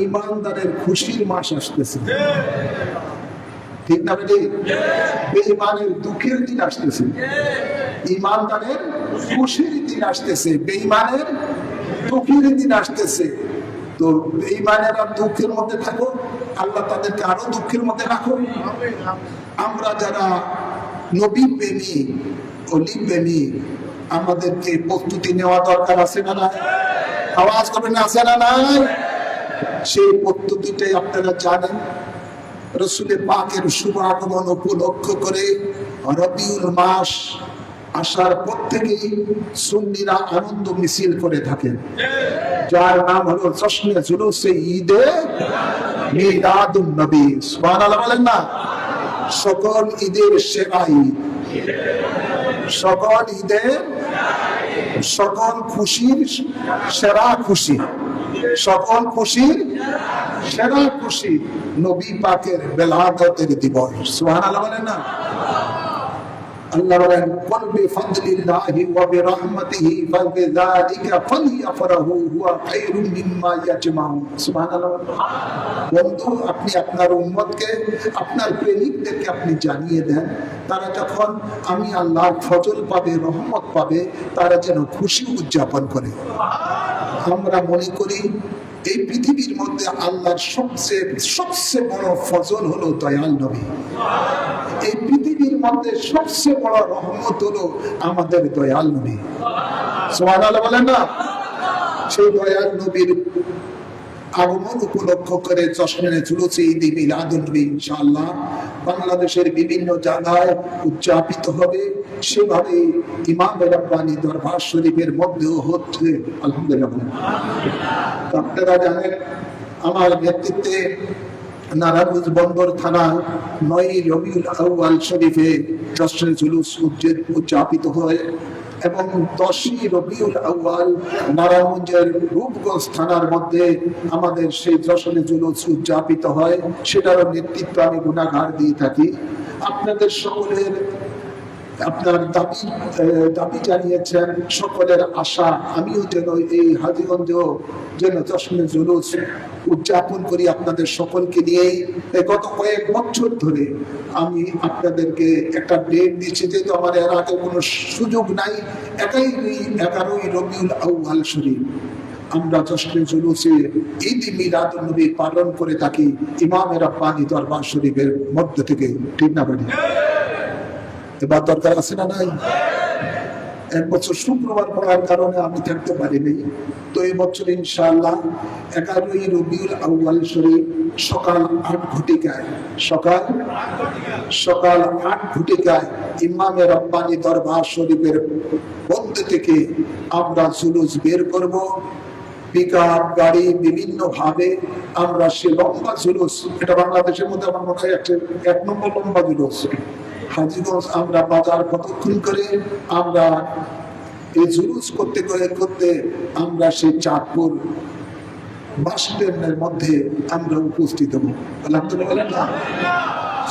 ঈমানদারের খুশির মাস আসতেছে, ঠিক না বেটি? বেঈমানের দুঃখের দিন আসতেছে, ঈমানদারের খুশির দিন আসতেছে, বেঈমানের দুঃখের দিন আসতেছে। তো বেঈমানেরা দুঃখের মধ্যে থাকো, আল্লাহ তাদেরকে আরো দুঃখের মধ্যে রাখো। আমরা যারা নবী প্রেমী, অলি প্রেমী, আমাদেরকে প্রস্তুতি নেওয়া দরকার আছে না নাই? আওয়াজ করবেন, আছে না নাই? সেই প্রস্তুতিটাই আপনারা জানেন। রসুলের পাকের শুভ আগমন উপলক্ষ করে রবিউল মাস আসার পর থেকেই সুন্নিরা আনন্দ মিছিল করে থাকেন, যার নাম হলো জশ্নে জুলুসে ঈদে মিলাদুন নবী। সুবহানাল্লাহ বলেন না? সকল ঈদের সেরা ঈদ, সকল ঈদের, সকল খুশির সেরা খুশি, সকল খুশির সেরা খুশি নবী পাকের বেলাদতের দিবস। সুবহানাল্লাহ বলেন না? আল্লাহ বলেন, কুল বিফাদলিল্লাহি ওয়া বিরহমাতিহি ফাবিযালিকা ফালইফরাহু হুয়া খায়রুম মিম্মা ইয়াজমাউন। সুবহানাল্লাহ। বন্ধু, আপনি আপনার উম্মতকে, আপনার প্রেমিকদেরকে আপনি জানিয়ে দেন, তারা যখন আমি আল্লাহর ফজল পাবে, রহমত পাবে, তারা যেন খুশি উদযাপন করে। আমরা মনে করি এই পৃথিবীর মধ্যে আল্লাহর সবচেয়ে বড় ফজল হলো দয়াল নবী। এই পৃথিবীর মধ্যে সবচেয়ে বড় রহমত হলো আমাদের দয়াল নবী। সুবহানাল্লাহ বলেন না? সেই দয়াল নবীর আগমন উপলক্ষ করে জশ্নে জুলুসে ঈদ মিলাদুন নবী ইনশাআল্লাহ বাংলাদেশের বিভিন্ন জায়গায় উদযাপিত হবে। সেভাবে ইমাম রাব্বানী দরবার শরীফের মধ্যেও হচ্ছে। আলহামদুলিল্লাহ। আপনারা জানেন আমার নেতৃত্বে নারায়ণগঞ্জ বন্দর থানা ৯ রবিউল আউয়াল শরীফে জশ্নে জুলুস উদযাপিত হয় এবং ১০ রবিউল আউয়াল নারায়ণগঞ্জের রূপগঞ্জ থানার মধ্যে আমাদের সেই জশ্নে জুলুস উদযাপিত হয়। সেটারও নেতৃত্ব আমি গুনাহগার দিয়ে থাকি। আপনাদের সকলের আপনার দাবি জানিয়েছেন, সকলের আশা, আমিও যেন এই হাজীগঞ্জ যেন জশ্নে জুলুস উদযাপন করি আপনাদের সকলকে নিয়েই। গত কয়েক বছর ধরে আমি আপনাদেরকে একটা ডেট দিচ্ছি, যেহেতু আমার এর আগে কোনো সুযোগ নাই। 11 রবিউল আউয়াল শরীফ আমরা জশ্নে জুলুসে ঈদ মিলাদুন নবী পালন করে থাকি ইমাম রাব্বানী দরবার শরীফের মধ্য থেকে, ঠিক না ভাই? এবার দরকার আছে না নাই? এক বছর শুক্রবার পড়ার কারণে আমি থাকতে পারিনি, তো এই বছর ইনশাআল্লাহ 11 রবিউল আউয়াল শরীফ সকাল ৮ ঘটিকায়, সকাল ৮ ঘটিকায় ইমাম রাব্বানী দরবার শরীফের মধ্য থেকে আমরা জুলুস বের করব। পিকআপ গাড়ি বিভিন্ন ভাবে আমরা সে লম্বা জুলুস, এটা বাংলাদেশের মধ্যে আমার মনে হয় ১ নম্বর লম্বা জুলুস। হাজীগঞ্জ আমরা বাজার কতক্ষণ করে আমরা এই জুলুস করতে আমরা সেই চাঁদপুর বাস স্ট্যান্ডের মধ্যে আমরা উপস্থিত হব। আলহামদুলিল্লাহ।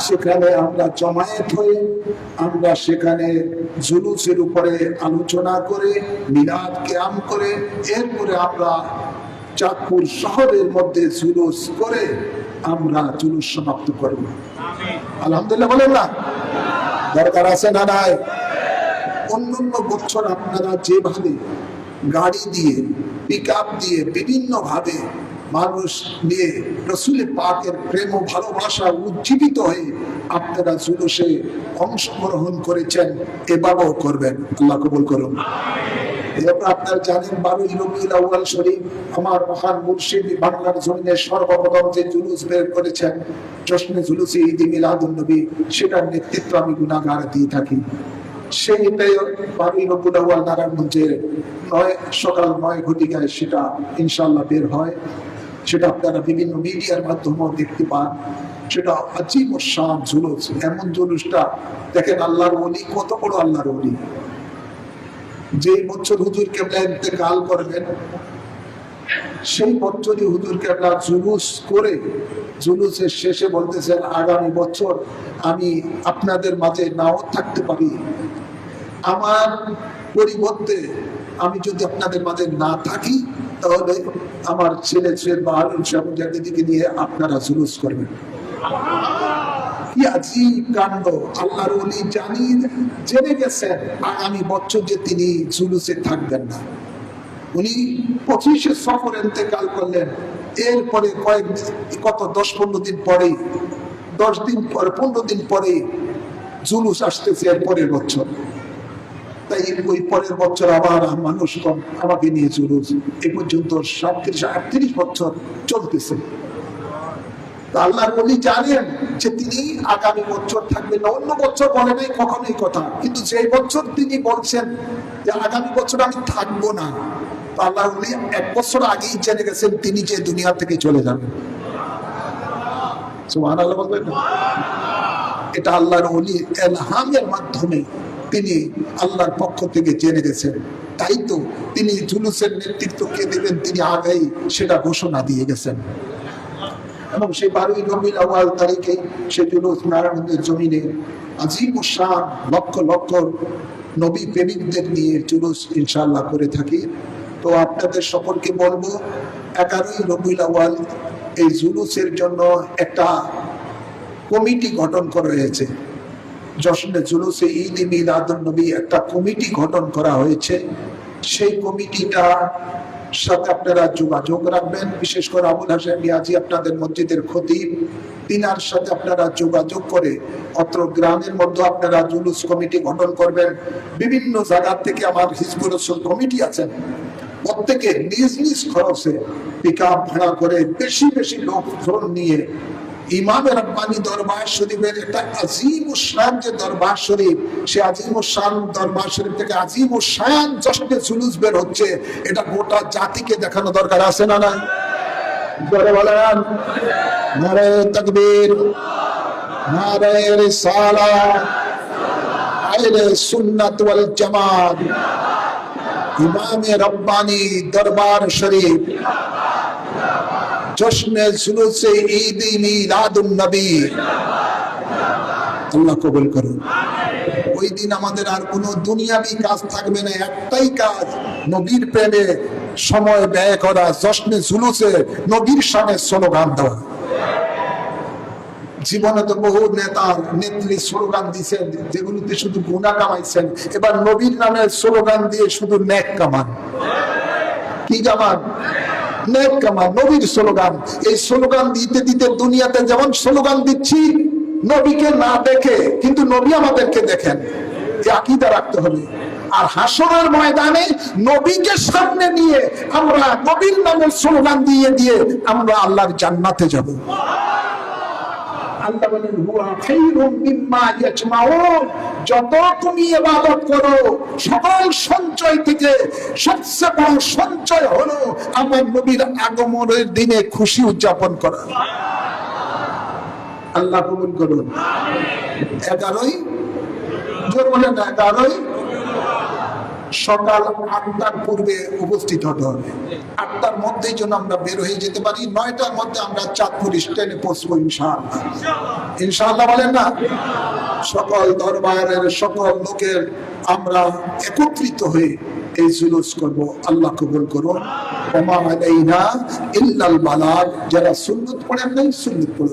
সেখানে আমরা জমায়েত হয়ে আমরা সেখানে জুলুসের উপরে আলোচনা করে, মিলাদ কিয়াম করে, এরপরে আমরা চাঁদপুর শহরের মধ্যে জুলুস করে আমরা জুলুস সমাপ্ত করব। আলহামদুলিল্লাহ বলেন না? দরকার আছে না নাই? অন্যান্য বছর আপনারা যেভাবে গাড়ি দিয়ে, পিকআপ দিয়ে, বিভিন্ন ভাবে মানুষ নিয়ে রাসূলের পাকের প্রেম ও ভালোবাসা উজ্জীবিত হয়ে আপনারা জুলুসে অংশগ্রহণ করেছেন, এভাবেও করবেন। আল্লাহ কবুল করুন। আপনারা জানেন 12 রবিউল আউয়াল শরীফ আমার মহান মুর্শিদ বাংলার জমিনে সর্বপ্রথম যে জুলুস বের করেছেন জশ্নে জুলুসে ঈদ মিলাদুন নবী, সেটার নেতৃত্ব আমি গুনাহগার দিয়ে থাকি। সেইটাই 12 রবিউল আউয়াল নারায়ণগঞ্জের সকাল 9 ঘটিকায় সেটা ইনশাআল্লাহ বের হয়। সেটা আপনারা বিভিন্ন মিডিয়ার মাধ্যমেও দেখতে পান। সেটা আজীব ও শান জুলুস। এমন জুলুসটা দেখেন, আল্লাহর ওলি কত বড় আল্লাহর ওলি। যে বছর হুজুর কেবলা ইন্তেকাল করবেন সেই বছরই হুজুর কেবলা জুলুস করে জুলুসের শেষে বলতেছেন, আগামী বছর আমি আপনাদের মাঝে নাও থাকতে পারি, আমার পরিবর্তে আমি যদি আপনাদের মাঝে না থাকি তাহলে আমার ছেলে দিদিকে নিয়ে আপনারা জুলুস করবেন। কি আজীব কাণ্ড! আল্লাহর ওলি জেনে গেছেন আগামী বছর যে তিনি জুলুসে থাকবেন না। উনি 25শে সফর ইন্তেকাল করলেন। এরপরে কত 10-15 দিন পরে 15 দিন পরে জুলুস আসতেছে এর পরের বছর। তাই ওই পরের বছর আবার মানুষ আমাকে নিয়ে জুলুস, এই পর্যন্ত 37-38 বছর চলতেছে। আল্লাহর ওলি জানেন যে তিনি আগামী বছর থাকবেন না। অন্য বছর বলে নাই কখনোই কথা, কিন্তু যে বছর তিনি বলছেন যে আগামী বছর আমি থাকবো না, আল্লাহর ওলি 1 বছর আগেই জেনে গেছেন তিনি যে দুনিয়া থেকে চলে যাবেন। সুবহানাল্লাহ বলবেন। এটা আল্লাহর ওলি ইলহামের মাধ্যমে তিনি আল্লাহর পক্ষ থেকে জেনে গেছেন। তাই তো তিনি জুলুসের নেতৃত্ব কে দেবেন তিনি আগেই সেটা ঘোষণা দিয়ে গেছেন। এবং সেই 12 রবিউল আউয়াল তারিখে সে জুলুস নারায়ণগঞ্জের জমিনে আজীব শান লক্ষ লক্ষ নবী প্রেমিকদের নিয়ে জুলুস ইনশাআল্লাহ করে থাকি। তো আপনাদের সকলকে বলবো, 11 রবিউল আউয়াল এই জুলুসের জন্য একটা কমিটি গঠন করা হয়েছে। জশ্নে জুলুসে ঈদ মিলাদুন নবী একটা কমিটি গঠন করা হয়েছে। সেই কমিটিটা সাথে আপনারা যোগাযোগ রাখবেন। বিশেষ করে আবুল হাশেম মিয়াজি আপনাদের মসজিদের খতিব, তিনার সাথে আপনারা যোগাযোগ করে অত্র গ্রামের মধ্যে আপনারা জুলুস কমিটি গঠন করবেন। বিভিন্ন জায়গা থেকে আমার হিজবুর রাসূল কমিটি আছেন, প্রত্যেকে নিজ নিজ খরচে পিকআপ ভাড়া করে বেশি বেশি লোকজন নিয়ে ইমাম রব্বানী দরবার শরীফের একটা আজিম শান যে দরবার শরীফ, সে আজিম শান দরবার শরীফ থেকে আজিম শান জশ্নে জুলুস বের হচ্ছে, এটা গোটা জাতিকে দেখানো দরকার আছে না নাই? জোরে বলেন নারে তাকবীর, নারে রিসালাত, আহলে সুন্নাত ওয়াল জামাত, ইমাম রব্বানী দরবার শরীফ জশ্নে জুলুসে ঈদ মিলাদুন নবী আল্লাহ কবুল করুন। ওই দিন আমাদের আর কোনো দুনিয়াবি কাজ থাকবে না, একটাই কাজ, নবীর প্রেমে সময় ব্যয় করা, জশ্নে জুলুসে নবীর শানে স্লোগান দেওয়া। জীবনে তো বহু নেতার নেত্রী স্লোগান দিয়েছেন যেগুলোতে শুধু গুনাহ কামাইছেন, এবার নবীর নামে স্লোগান দিয়ে শুধু নেক কামান। কি কামান? নেক কামান, নবীর স্লোগান। এই স্লোগান দিতে দিতে দুনিয়াতে যেমন স্লোগান দিচ্ছি নবীকে না দেখে, কিন্তু নবী আমাদেরকে দেখেন, যে আকীদা রাখতে হবে। আর হাসরের ময়দানে নবীকে সামনে নিয়ে আমরা নবীর নামে স্লোগান দিয়ে দিয়ে আমরা আল্লাহর জান্নাতে যাব। আল্লাহ বলেন হুয়া খায়রুম মিম্মা ইয়াজমাউন, যত তুমি ইবাদত করো সকল সঞ্চয় থেকে সবচেয়ে বড় সঞ্চয় হলো আমার নবীর আগমনের দিনে খুশি উদযাপন করা। আল্লাহ কবুল করুন। 11ই জোর বলেন 11ই সকাল 8টার পূর্বে উপস্থিত হতে হবে। 8টার মধ্যেই যেন আমরা বের হয়ে যেতে পারি। 9টার মধ্যে আমরা চাঁদপুর স্ট্যান্ডে পৌঁছবো ইনশাআল্লাহ। ইনশাআল্লাহ বলেন না? সকল দরবারের সকল লোকের আমরা একত্রিত হয়ে এই জুলুস করব। আল্লাহ কবুল করুন। ওমা আলাইনা ইল্লাল বালাগ। যারা সুন্নত পড়েন নাই সুন্নত পড়ুন।